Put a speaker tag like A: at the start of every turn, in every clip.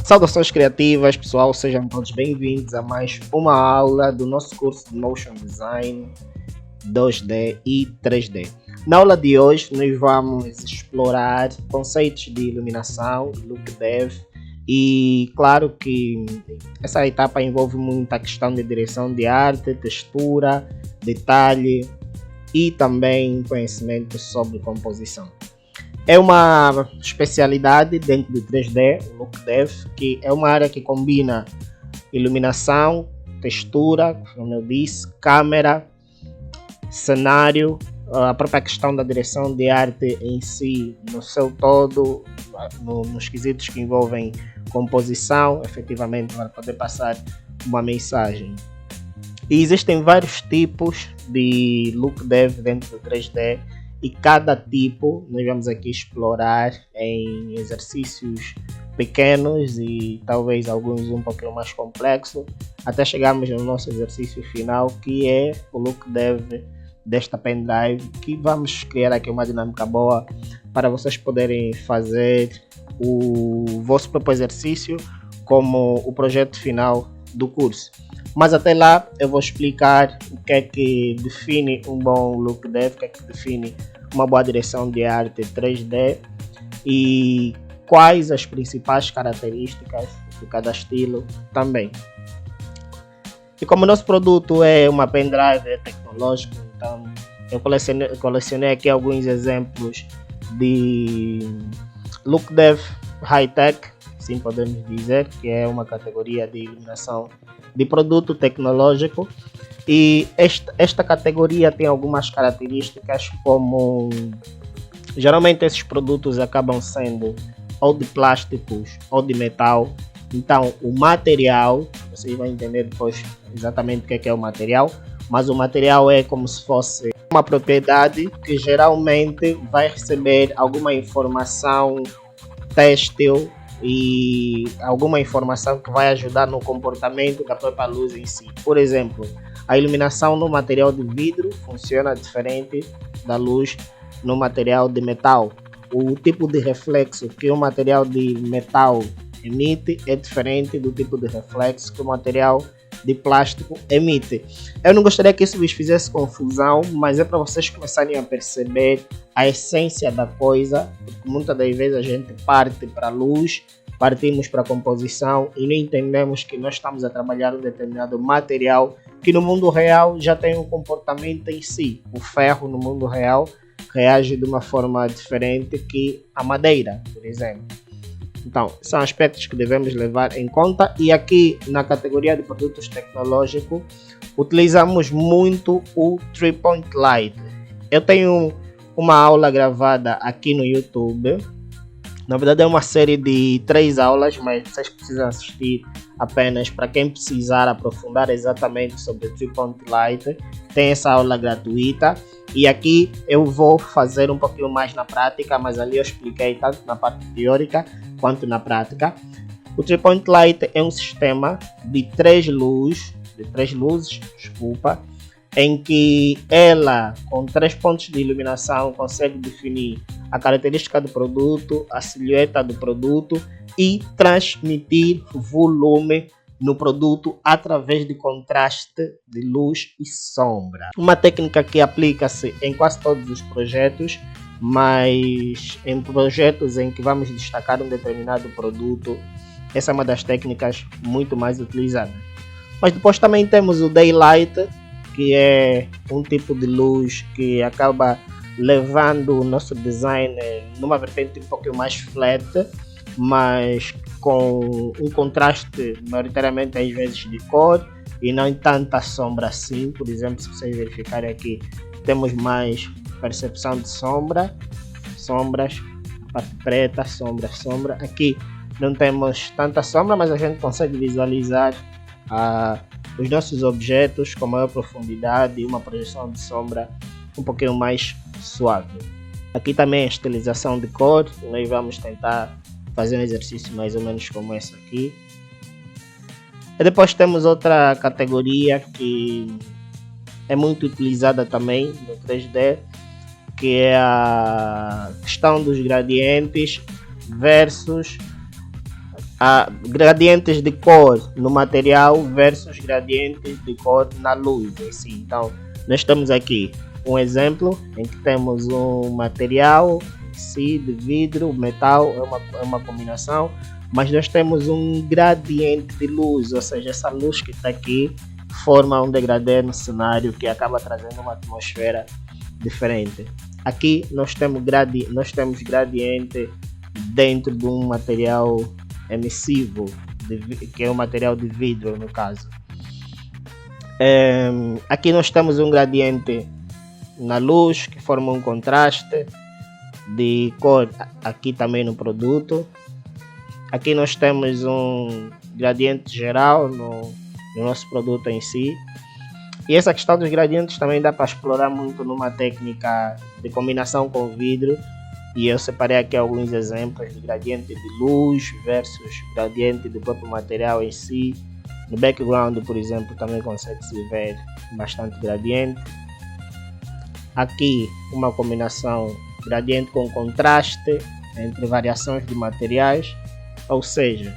A: Saudações criativas, pessoal, sejam todos bem-vindos a mais uma aula do nosso curso de Motion Design 2D e 3D. Na aula de hoje, nós vamos explorar conceitos de iluminação, look dev, e claro que essa etapa envolve muita questão de direção de arte, textura, detalhe e também conhecimento sobre composição. É uma especialidade dentro do 3D, o Look Dev, que é uma área que combina iluminação, textura, como eu disse, câmera, cenário, a própria questão da direção de arte em si, no seu todo, nos quesitos que envolvem composição, efetivamente para poder passar uma mensagem. E existem vários tipos de Look Dev dentro do 3D. E cada tipo nós vamos aqui explorar em exercícios pequenos e talvez alguns um pouquinho mais complexos, até chegarmos no nosso exercício final, que é o look dev desta pendrive, que vamos criar aqui uma dinâmica boa para vocês poderem fazer o vosso próprio exercício como o projeto final do curso. Mas até lá eu vou explicar o que é que define um bom look dev, o que é que define uma boa direção de arte 3D e quais as principais características de cada estilo também. E como o nosso produto é uma pendrive tecnológica, então eu colecionei aqui alguns exemplos de look dev high-tech, assim podemos dizer, que é uma categoria de iluminação de produto tecnológico, e esta categoria tem algumas características, como geralmente esses produtos acabam sendo ou de plásticos ou de metal. Então o material, vocês vão entender depois exatamente o que é o material, mas o material é como se fosse uma propriedade que geralmente vai receber alguma informação têxtil e alguma informação que vai ajudar no comportamento da própria luz em si. Por exemplo, a iluminação no material de vidro funciona diferente da luz no material de metal. O tipo de reflexo que o material de metal emite é diferente do tipo de reflexo que o material de plástico emite. Eu não gostaria que isso vos fizesse confusão, mas é para vocês começarem a perceber a essência da coisa, porque muitas das vezes a gente parte para a luz, partimos para a composição e não entendemos que nós estamos a trabalhar um determinado material que no mundo real já tem um comportamento em si. O ferro no mundo real reage de uma forma diferente que a madeira, por exemplo. Então, são aspectos que devemos levar em conta, e aqui na categoria de produtos tecnológicos utilizamos muito o 3-point light. Eu tenho uma aula gravada aqui no YouTube, na verdade é uma série de 3 aulas, mas vocês precisam assistir apenas para quem precisar aprofundar exatamente sobre o 3-point light. Tem essa aula gratuita. E aqui eu vou fazer um pouquinho mais na prática, mas ali eu expliquei tanto na parte teórica quanto na prática. O 3-point light é um sistema de três luzes, em que ela, com 3 pontos de iluminação, consegue definir a característica do produto, a silhueta do produto e transmitir volume no produto através de contraste de luz e sombra. Uma técnica que aplica-se em quase todos os projetos, mas em projetos em que vamos destacar um determinado produto, essa é uma das técnicas muito mais utilizadas. Mas depois também temos o daylight, que é um tipo de luz que acaba levando o nosso design numa vertente um pouquinho mais flat, mas com um contraste maioritariamente às vezes de cor e não tanta sombra assim. Por exemplo, se vocês verificarem aqui, temos mais percepção de sombras, parte preta, sombra. Aqui não temos tanta sombra, mas a gente consegue visualizar os nossos objetos com maior profundidade e uma projeção de sombra um pouquinho mais suave. Aqui também a estilização de cor, nós vamos tentar fazer um exercício mais ou menos como esse aqui. E depois temos outra categoria que é muito utilizada também no 3D, que é a questão dos gradientes versus gradientes de cor no material versus gradientes de cor na luz. Assim. Então, nós temos aqui um exemplo em que temos um material de vidro, metal, é uma combinação, mas nós temos um gradiente de luz, ou seja, essa luz que está aqui forma um degradê no cenário que acaba trazendo uma atmosfera diferente. Aqui nós temos gradiente dentro de um material emissivo, que é um material de vidro no caso. Aqui nós temos um gradiente na luz que forma um contraste de cor aqui também no produto. Aqui nós temos um gradiente geral no nosso produto em si. E essa questão dos gradientes também dá para explorar muito numa técnica de combinação com vidro. E eu separei aqui alguns exemplos de gradiente de luz versus gradiente do próprio material em si. No background, por exemplo, também consegue-se ver bastante gradiente. Aqui uma combinação gradiente com contraste entre variações de materiais, ou seja,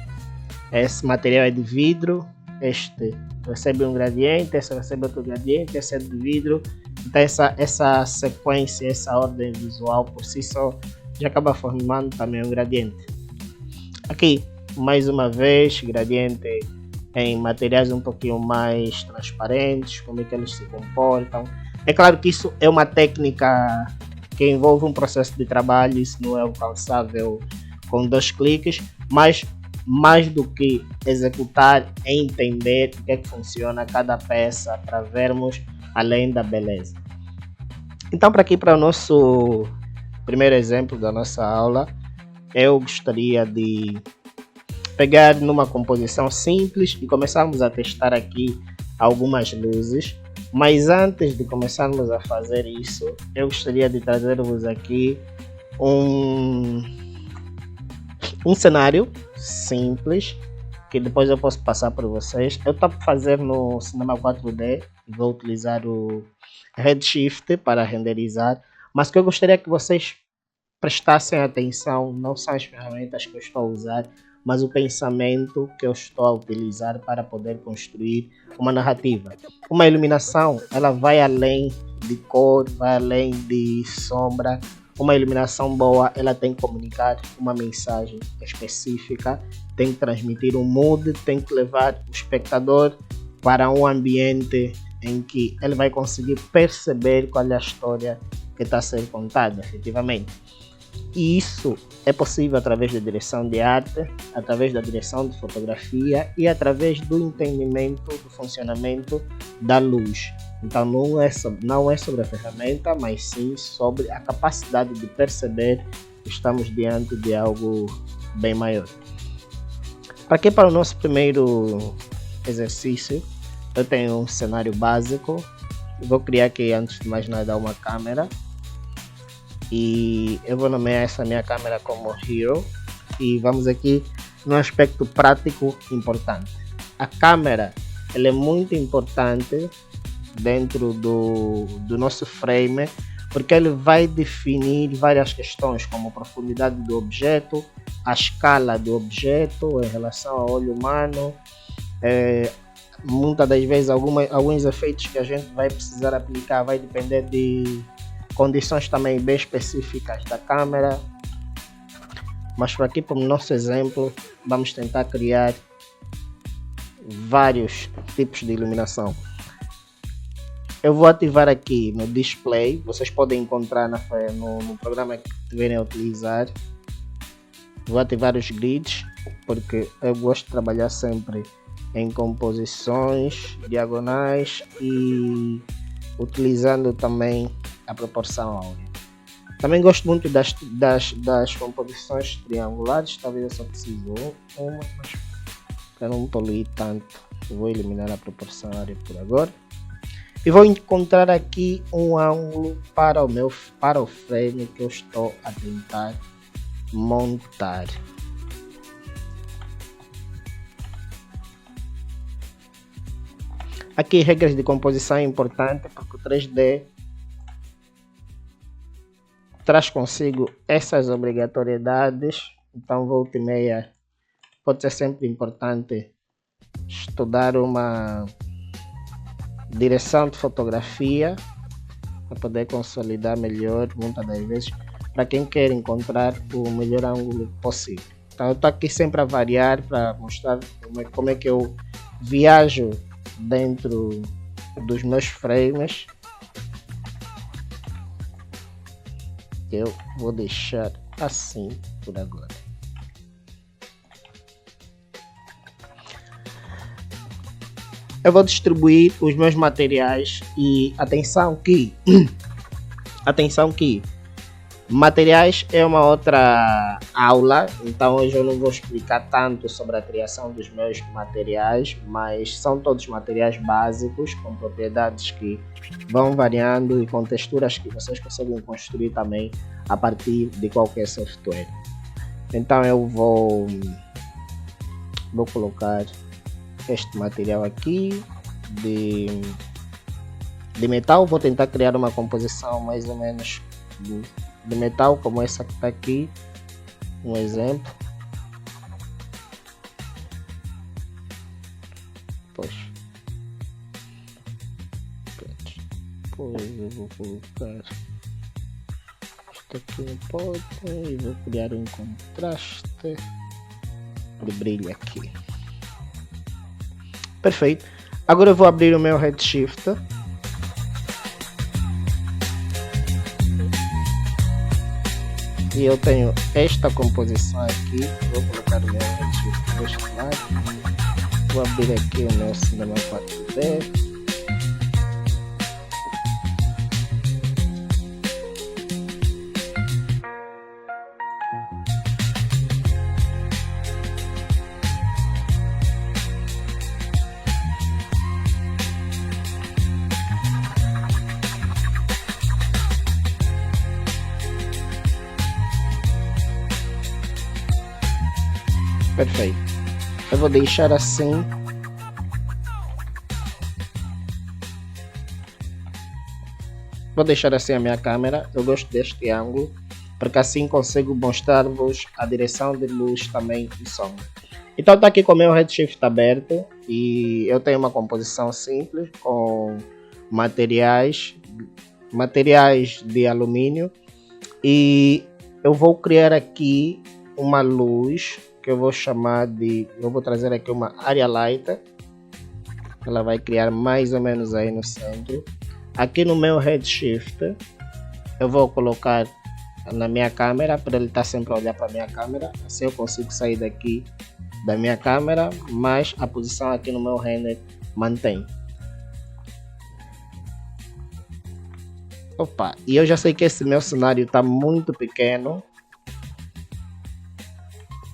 A: esse material é de vidro, este recebe um gradiente, esse recebe outro gradiente, esse é de vidro. Então essa sequência, essa ordem visual por si só já acaba formando também um gradiente. Aqui, mais uma vez, gradiente em materiais um pouquinho mais transparentes, como é que eles se comportam. É claro que isso é uma técnica que envolve um processo de trabalho, isso não é alcançável com 2 cliques, mas mais do que executar é entender o que é que funciona cada peça para vermos além da beleza. Então, para o nosso primeiro exemplo da nossa aula, eu gostaria de pegar numa composição simples e começarmos a testar aqui algumas luzes. Mas antes de começarmos a fazer isso, eu gostaria de trazer-vos aqui um cenário simples que depois eu posso passar para vocês. Eu estou a fazer no Cinema 4D e vou utilizar o Redshift para renderizar, mas que eu gostaria que vocês prestassem atenção, não são as ferramentas que eu estou a usar, mas o pensamento que eu estou a utilizar para poder construir uma narrativa. Uma iluminação, ela vai além de cor, vai além de sombra. Uma iluminação boa, ela tem que comunicar uma mensagem específica, tem que transmitir um mood, tem que levar o espectador para um ambiente em que ele vai conseguir perceber qual é a história que está a ser contada, efetivamente. E isso é possível através da direção de arte, através da direção de fotografia e através do entendimento do funcionamento da luz. Então não é sobre a ferramenta, mas sim sobre a capacidade de perceber que estamos diante de algo bem maior. Para o nosso primeiro exercício, eu tenho um cenário básico. Vou criar aqui, antes de mais nada, uma câmera. E eu vou nomear essa minha câmera como Hero. E vamos aqui no aspecto prático importante. A câmera, ela é muito importante dentro do nosso frame, porque ele vai definir várias questões, como a profundidade do objeto, a escala do objeto em relação ao olho humano. Muitas das vezes alguns efeitos que a gente vai precisar aplicar vai depender de condições também bem específicas da câmera. Mas por aqui, para o nosso exemplo, vamos tentar criar vários tipos de iluminação. Eu vou ativar aqui no display, vocês podem encontrar no programa que tiverem a utilizar. Vou ativar os grids, porque eu gosto de trabalhar sempre em composições diagonais e utilizando também a proporção áurea. Também gosto muito das composições triangulares, talvez eu só precise uma, mas para não poluir tanto, eu vou eliminar a proporção áurea por agora. E vou encontrar aqui um ângulo para o frame que eu estou a tentar montar. Aqui regras de composição é importante, porque o 3D traz consigo essas obrigatoriedades. Então volta e meia pode ser sempre importante estudar uma direção de fotografia para poder consolidar melhor, muitas das vezes, para quem quer encontrar o melhor ângulo possível. Então eu estou aqui sempre a variar para mostrar como é que eu viajo dentro dos meus frames. Eu vou deixar assim por agora. Eu vou distribuir os meus materiais e atenção que materiais é uma outra aula, então hoje eu não vou explicar tanto sobre a criação dos meus materiais, mas são todos materiais básicos com propriedades que vão variando e com texturas que vocês conseguem construir também a partir de qualquer software. Então eu vou colocar este material aqui de metal. Vou tentar criar uma composição mais ou menos de metal, como essa que está aqui, um exemplo. Depois eu vou colocar isto aqui no pote e vou criar um contraste de brilho aqui. Perfeito. Agora eu vou abrir o meu Redshift. E eu tenho esta composição aqui. Vou colocar o meu Redshift deste lado. Vou abrir aqui o meu Cinema 4D. Perfeito. Eu vou deixar assim. Vou deixar assim a minha câmera. Eu gosto deste ângulo, porque assim consigo mostrar-vos a direção de luz também e sombra. Então está aqui com o meu Redshift aberto e eu tenho uma composição simples com materiais de alumínio e eu vou criar aqui uma luz que eu vou chamar de, eu vou trazer aqui uma área light. Ela vai criar mais ou menos aí no centro. Aqui no meu Redshift eu vou colocar na minha câmera para ele estar sempre a olhar para a minha câmera, assim eu consigo sair daqui da minha câmera, mas a posição aqui no meu render mantém. Opa, e eu já sei que esse meu cenário está muito pequeno,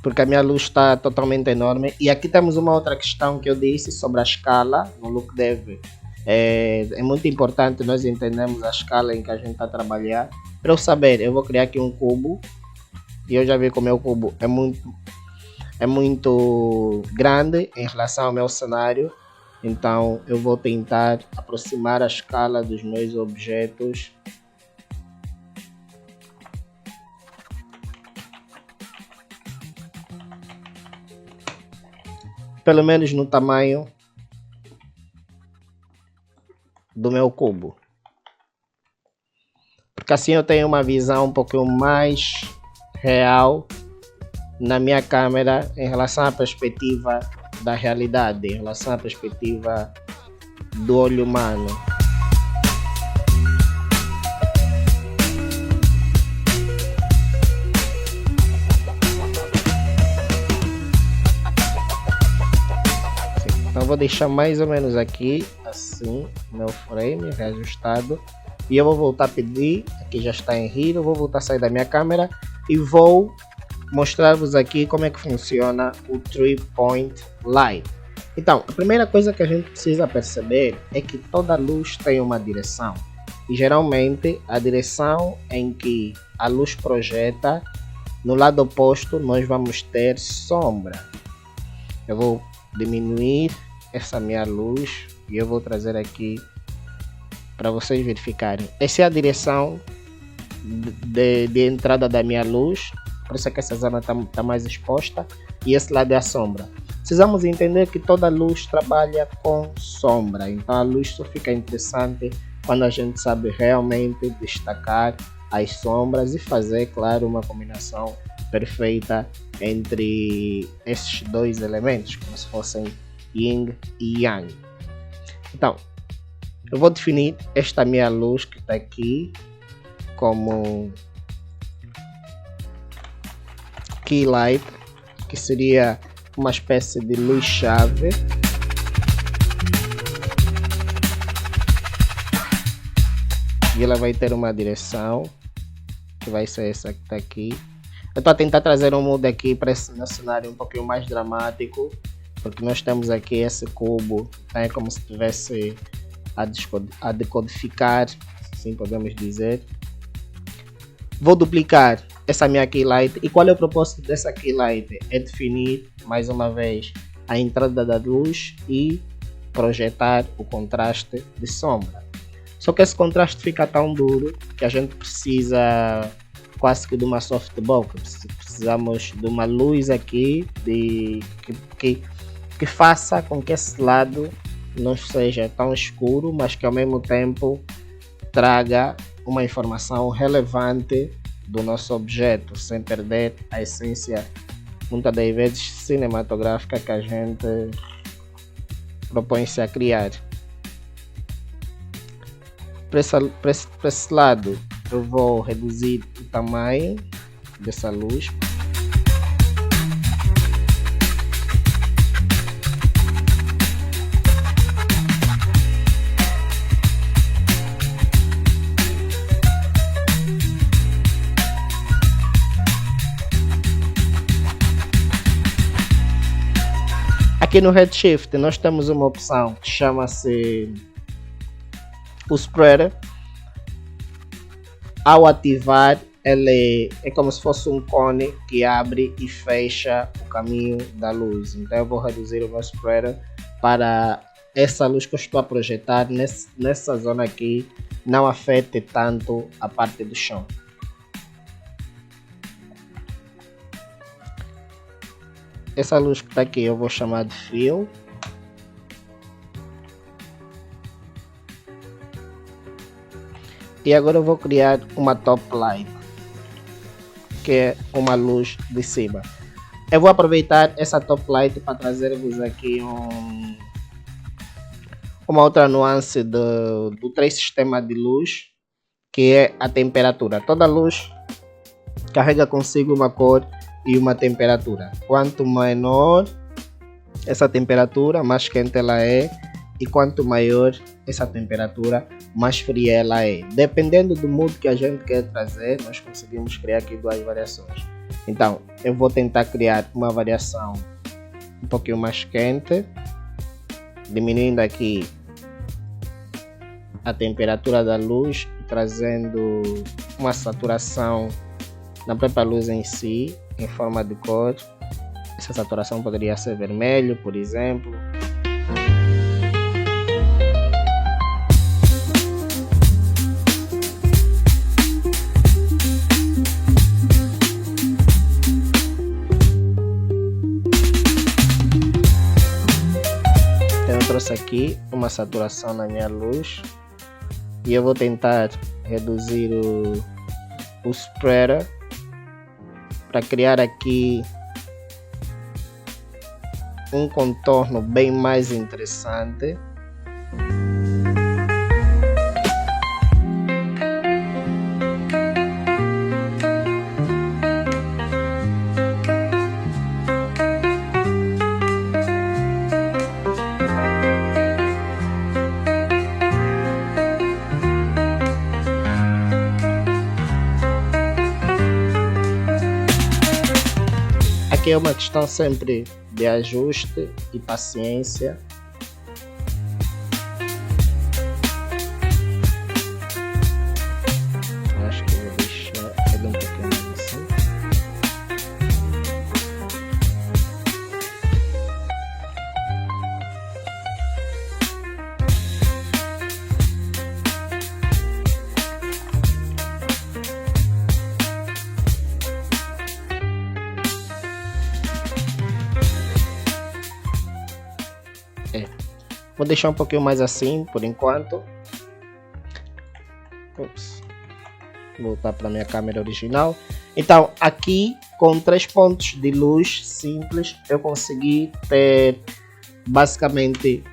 A: porque a minha luz está totalmente enorme. E aqui temos uma outra questão que eu disse sobre a escala no Look Dev. É muito importante nós entendermos a escala em que a gente está a trabalhar. Para eu saber, eu vou criar aqui um cubo. E eu já vi que o meu cubo é muito grande em relação ao meu cenário. Então eu vou tentar aproximar a escala dos meus objetos. Pelo menos no tamanho do meu cubo, porque assim eu tenho uma visão um pouquinho mais real na minha câmera em relação à perspectiva da realidade, em relação à perspectiva do olho humano. Então vou deixar mais ou menos aqui, assim, meu frame reajustado. E eu vou voltar a pedir, aqui já está em Hero, vou voltar a sair da minha câmera e vou mostrar-vos aqui como é que funciona o 3-point light. Então, a primeira coisa que a gente precisa perceber é que toda luz tem uma direção. E geralmente a direção em que a luz projeta, no lado oposto nós vamos ter sombra. Eu vou diminuir essa minha luz e eu vou trazer aqui para vocês verificarem. Essa é a direção de entrada da minha luz por isso é que essa zona está mais exposta, e esse lado é a sombra. Precisamos entender que toda luz trabalha com sombra, então a luz só fica interessante quando a gente sabe realmente destacar as sombras e fazer, claro, uma combinação perfeita entre esses dois elementos, como se fossem Yin e Yang. Então, eu vou definir esta minha luz que está aqui como Key Light, que seria uma espécie de luz-chave. E ela vai ter uma direção, que vai ser essa que está aqui. Eu estou a tentar trazer um mood aqui para esse cenário um pouquinho mais dramático, porque nós temos aqui esse cubo, é como se estivesse a decodificar, assim podemos dizer. Vou duplicar essa minha Key Light. E qual é o propósito dessa Key Light? É definir, mais uma vez, a entrada da luz e projetar o contraste de sombra. Só que esse contraste fica tão duro que a gente precisa quase que de uma softbox. Precisamos de uma luz aqui que faça com que esse lado não seja tão escuro, mas que ao mesmo tempo traga uma informação relevante do nosso objeto, sem perder a essência, muitas das vezes, cinematográfica que a gente propõe-se a criar. Para esse lado, eu vou reduzir o tamanho dessa luz. Aqui no Redshift nós temos uma opção que chama-se o Spreader. Ao ativar, ele é como se fosse um cone que abre e fecha o caminho da luz. Então eu vou reduzir o meu Spreader para essa luz que eu estou a projetar nessa zona aqui não afete tanto a parte do chão. Essa luz que está aqui eu vou chamar de Fill. E agora eu vou criar uma Top Light, que é uma luz de cima. Eu vou aproveitar essa Top Light para trazer-vos aqui uma outra nuance do sistema de luz, que é a temperatura. Toda luz carrega consigo uma cor e uma temperatura. Quanto menor essa temperatura, mais quente ela é, e quanto maior essa temperatura, mais fria ela é. Dependendo do mood que a gente quer trazer, nós conseguimos criar aqui duas variações. Então, eu vou tentar criar uma variação um pouquinho mais quente, diminuindo aqui a temperatura da luz, trazendo uma saturação na própria luz em si, em forma de cor. Essa saturação poderia ser vermelho, por exemplo. Então eu trouxe aqui uma saturação na minha luz e eu vou tentar reduzir o spreader para criar aqui um contorno bem mais interessante. Aqui é uma questão sempre de ajuste e paciência. Acho que eu vou deixar ele um pouquinho mais assim. Vou deixar um pouquinho mais assim por enquanto. Ups. Voltar para a minha câmera original. Então aqui com 3 pontos de luz simples eu consegui ter basicamente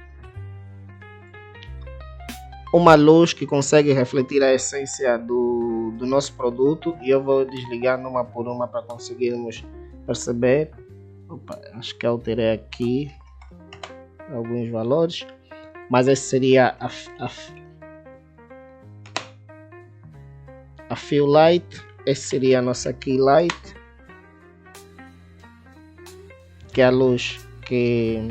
A: uma luz que consegue refletir a essência do nosso produto, e eu vou desligar uma por uma para conseguirmos perceber. Opa, acho que alterei aqui alguns valores, mas esse seria a fill light, esse seria a nossa key light, que é a luz que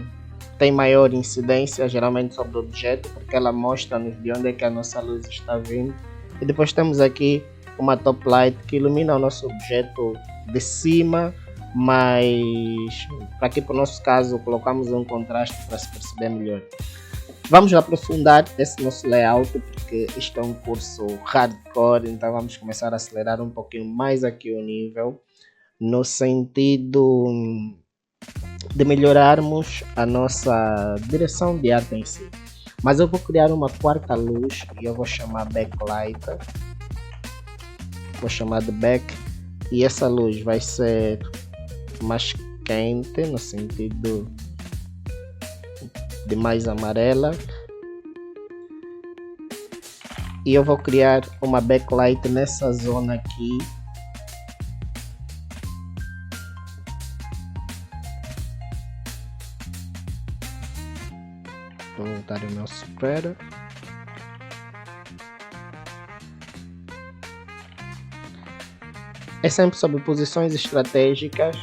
A: tem maior incidência geralmente sobre o objeto, porque ela mostra-nos de onde é que a nossa luz está vindo. E depois temos aqui uma top light que ilumina o nosso objeto de cima, mas para aqui para o nosso caso colocamos um contraste para se perceber melhor. Vamos aprofundar esse nosso layout, porque isto é um curso hardcore, então vamos começar a acelerar um pouquinho mais aqui o nível, no sentido de melhorarmos a nossa direção de arte em si. Mas eu vou criar uma quarta luz e eu vou chamar backlight, vou chamar de back, e essa luz vai ser mais quente, no sentido de mais amarela, e eu vou criar uma backlight nessa zona aqui. Vou voltar o meu spreader. É sempre sobre posições estratégicas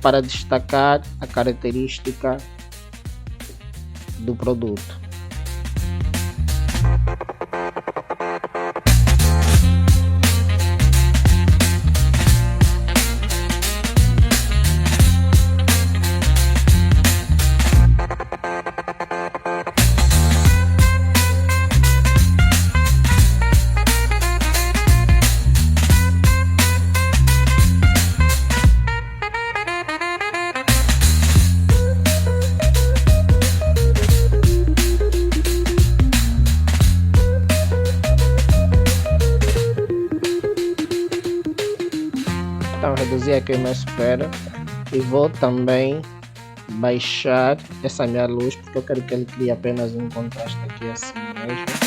A: para destacar a característica do produto. Então reduzir aqui o meu spreader e vou também baixar essa minha luz, porque eu quero que ele crie apenas um contraste aqui assim mesmo.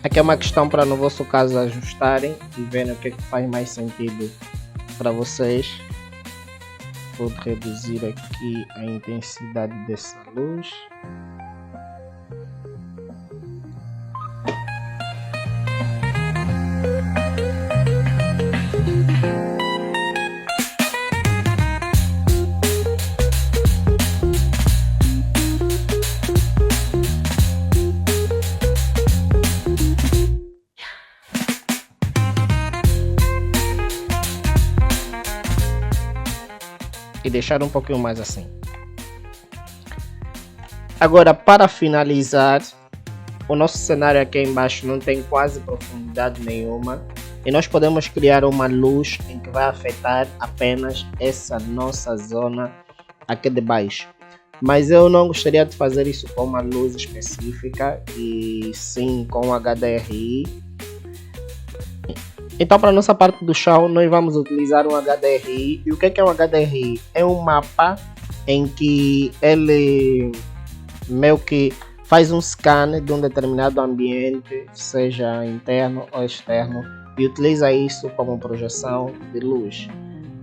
A: Aqui é uma questão para no vosso caso ajustarem e verem o que é que faz mais sentido para vocês. Vou reduzir aqui a intensidade dessa luz. E deixar um pouquinho mais assim. Agora, para finalizar, o nosso cenário aqui embaixo não tem quase profundidade nenhuma, e nós podemos criar uma luz em que vai afetar apenas essa nossa zona aqui de baixo. Mas eu não gostaria de fazer isso com uma luz específica, e sim com HDRI. Então, para a nossa parte do chão, nós vamos utilizar um HDRI. E o que é um HDRI? É um mapa em que ele meio que faz um scan de um determinado ambiente, seja interno ou externo, e utiliza isso como projeção de luz.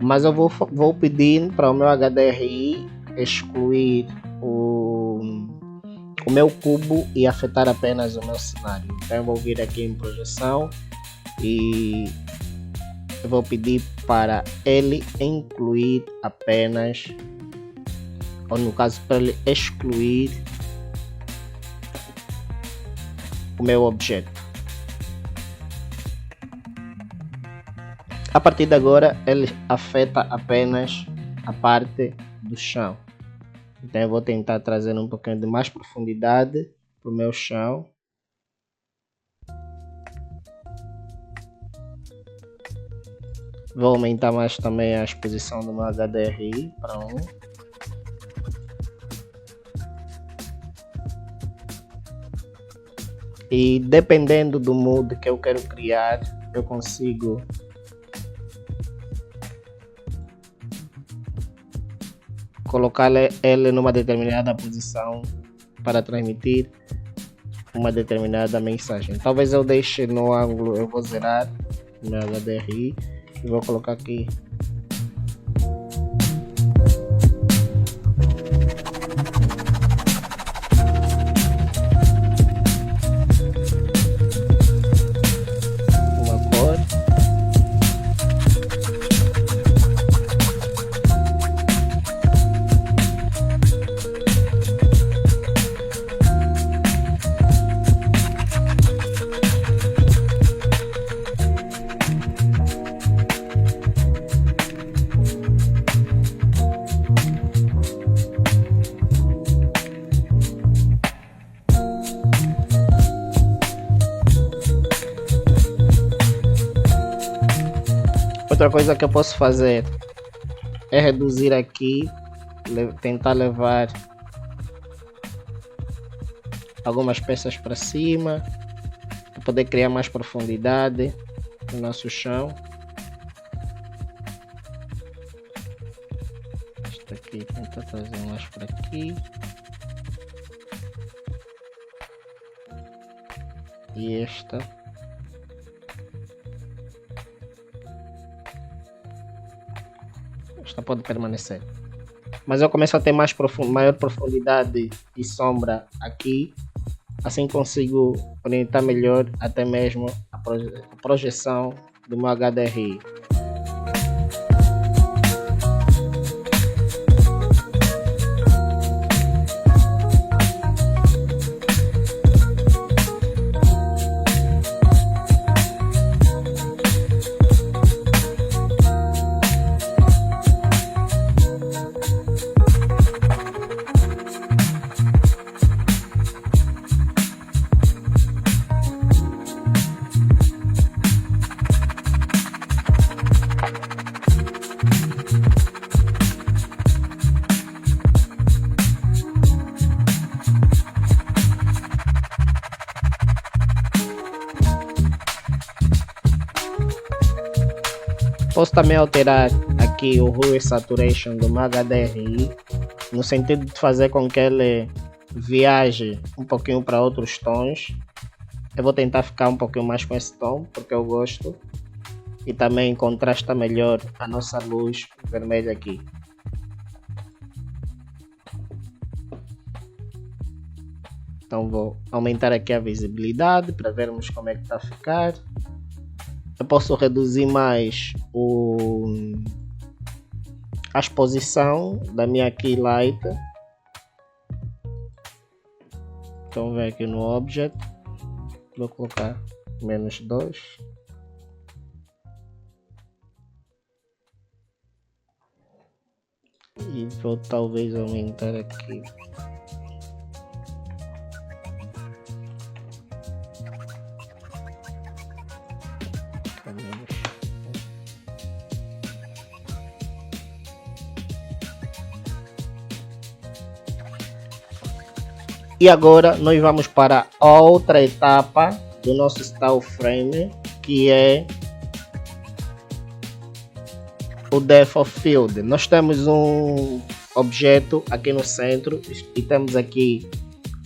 A: Mas eu vou pedir para o meu HDRI excluir o meu cubo e afetar apenas o meu cenário. Então eu vou vir aqui em projeção e eu vou pedir para ele incluir apenas, ou no caso para ele excluir o meu objeto. A partir de agora, ele afeta apenas a parte do chão. Então eu vou tentar trazer um pouquinho de mais profundidade para o meu chão. Vou aumentar mais também a exposição do meu HDRI para 1. E dependendo do mood que eu quero criar, eu consigo colocar ele numa determinada posição para transmitir uma determinada mensagem. Talvez eu deixe no ângulo, eu vou zerar o meu HDRI e vou colocar aqui. Uma cor. Outra coisa que eu posso fazer é reduzir aqui, tentar levar algumas peças para cima, para poder criar mais profundidade no nosso chão. Este aqui, tentar trazer mais para aqui. E esta. Esta pode permanecer, mas eu começo a ter maior profundidade e sombra aqui, assim consigo orientar melhor até mesmo a projeção do meu HDRI. Posso também alterar aqui o Hue Saturation do meu HDRI, no sentido de fazer com que ele viaje um pouquinho para outros tons. Eu vou tentar ficar um pouquinho mais com esse tom, porque eu gosto. E também contrasta melhor a nossa luz vermelha aqui. Então vou aumentar aqui a visibilidade para vermos como é que está a ficar. Eu posso reduzir mais a exposição da minha key light. Então vem aqui no Object, vou colocar -2. E vou talvez aumentar aqui. E agora nós vamos para a outra etapa do nosso Style Frame, que é o Depth of Field. Nós temos um objeto aqui no centro e temos aqui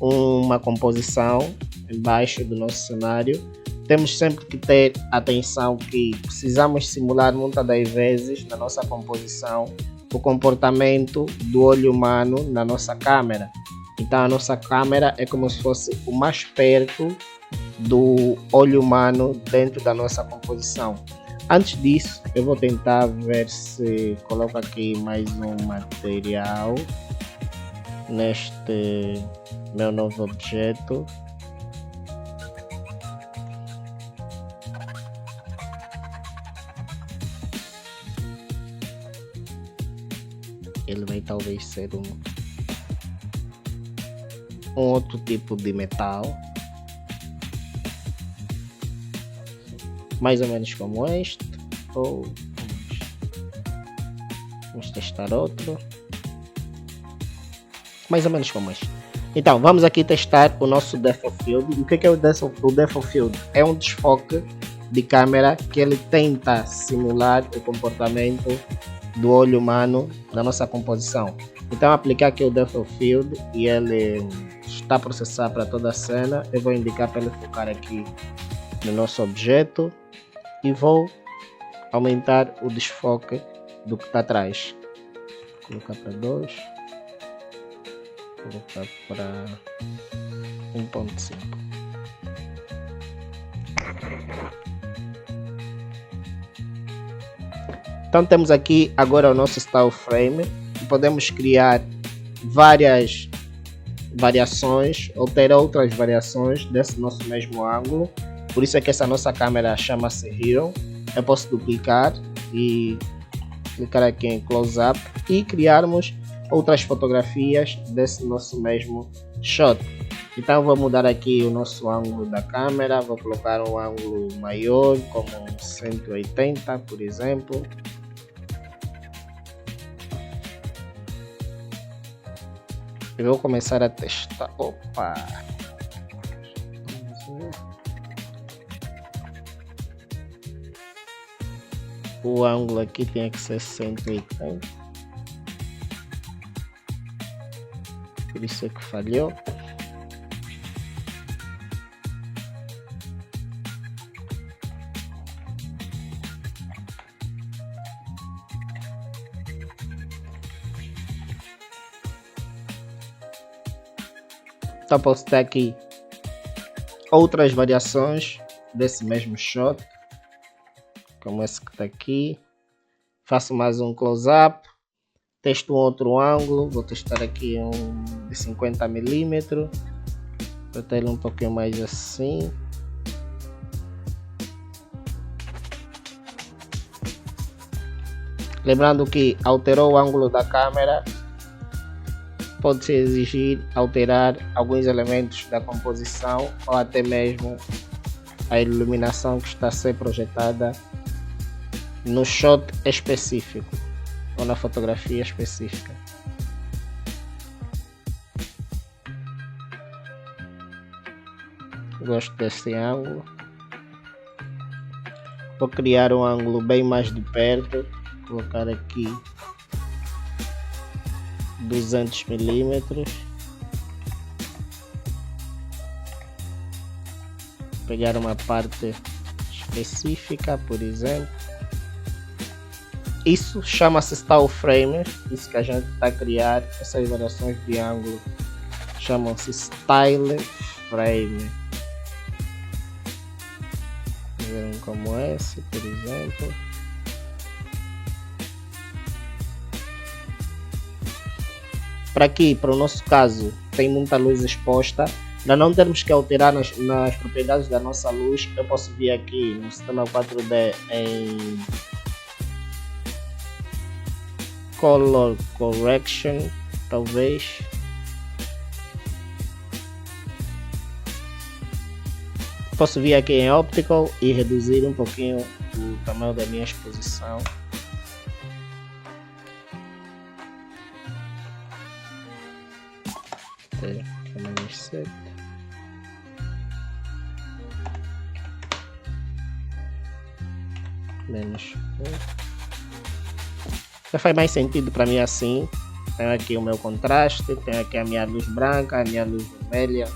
A: uma composição embaixo do nosso cenário. Temos sempre que ter atenção que precisamos simular muitas das vezes na nossa composição o comportamento do olho humano na nossa câmera. Então a nossa câmera é como se fosse o mais perto do olho humano dentro da nossa composição. Antes disso, eu vou tentar ver se coloco aqui mais um material neste meu novo objeto. vai talvez ser um outro tipo de metal, mais ou menos como este, ou vamos testar outro, mais ou menos como este. Então vamos aqui testar o nosso Depth of Field. O que é o Depth of Field? É um desfoque de câmera que ele tenta simular o comportamento do olho humano na nossa composição. Então aplicar aqui o Depth of Field e ele está a processar para toda a cena. Eu vou indicar para ele focar aqui no nosso objeto e vou aumentar o desfoque do que está atrás. Vou colocar para 2, vou colocar para 1.5. Então temos aqui agora o nosso style frame. Podemos criar várias variações ou ter outras variações desse nosso mesmo ângulo. Por isso é que essa nossa câmera chama-se Hero. Eu posso duplicar e clicar aqui em close up e criarmos outras fotografias desse nosso mesmo shot. Então vou mudar aqui o nosso ângulo da câmera, vou colocar um ângulo maior, como 180 por exemplo. Eu vou começar a testar. Opa! O ângulo aqui tem que ser 180. Por isso é que falhou. Então posso ter aqui outras variações desse mesmo shot, como esse que está aqui. Faço mais um close-up, testo um outro ângulo, vou testar aqui um de 50 mm, vou ter ele um pouquinho mais assim. Lembrando que alterou o ângulo da câmera, pode-se exigir alterar alguns elementos da composição ou até mesmo a iluminação que está a ser projetada no shot específico ou na fotografia específica. Gosto desse ângulo. Vou criar um ângulo bem mais de perto, colocar aqui 200 mm. Pegar uma parte específica, por exemplo. Isso chama-se style frame. Isso que a gente está a criar, essas variações de ângulo chamam-se style frame. Vejam como esse, por exemplo. Para aqui, para o nosso caso, tem muita luz exposta. Para não termos que alterar nas propriedades da nossa luz, eu posso vir aqui no sistema 4D em Color Correction, talvez. Posso vir aqui em Optical e reduzir um pouquinho o tamanho da minha exposição. Menos. Já faz mais sentido para mim assim. Tenho aqui o meu contraste, tenho aqui a minha luz branca, a minha luz vermelha.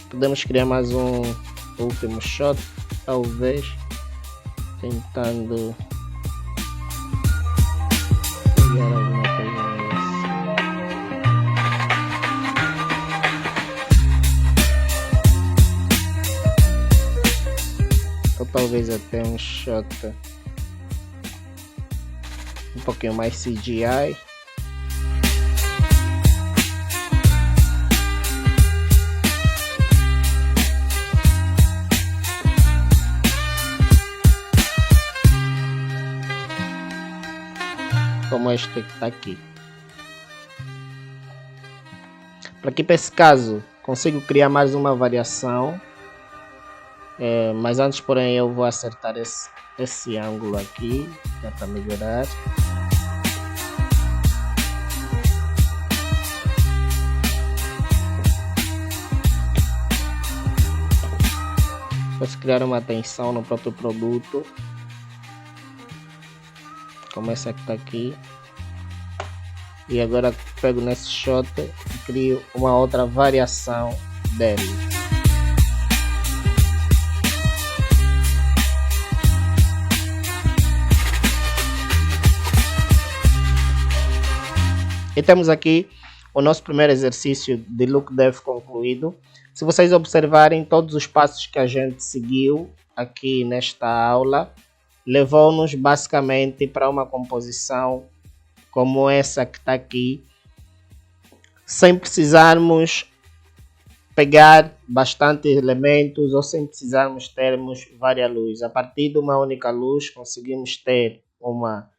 A: Podemos criar mais um último shot, talvez tentando criar alguma coisa assim. Ou talvez até um shot um pouquinho mais CGI. Como contraste que está aqui. Para que para esse caso consigo criar mais uma variação, mas antes porém eu vou acertar esse ângulo aqui, para melhorar. Posso criar uma tensão no próprio produto, como essa que está aqui. E agora pego nesse shot e crio uma outra variação dele. E temos aqui o nosso primeiro exercício de Look Dev concluído. Se vocês observarem, todos os passos que a gente seguiu aqui nesta aula levou-nos basicamente para uma composição como essa que está aqui, sem precisarmos pegar bastante elementos ou sem precisarmos termos várias luzes. A partir de uma única luz conseguimos ter uma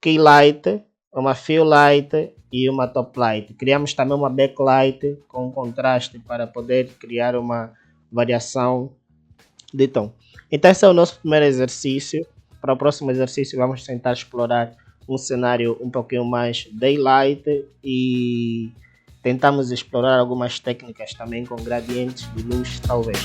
A: key light, uma fill light e uma top light. Criamos também uma backlight com contraste para poder criar uma variação de tom. Então esse é o nosso primeiro exercício. Para o próximo exercício vamos tentar explorar um cenário um pouquinho mais daylight e tentamos explorar algumas técnicas também com gradientes de luz talvez.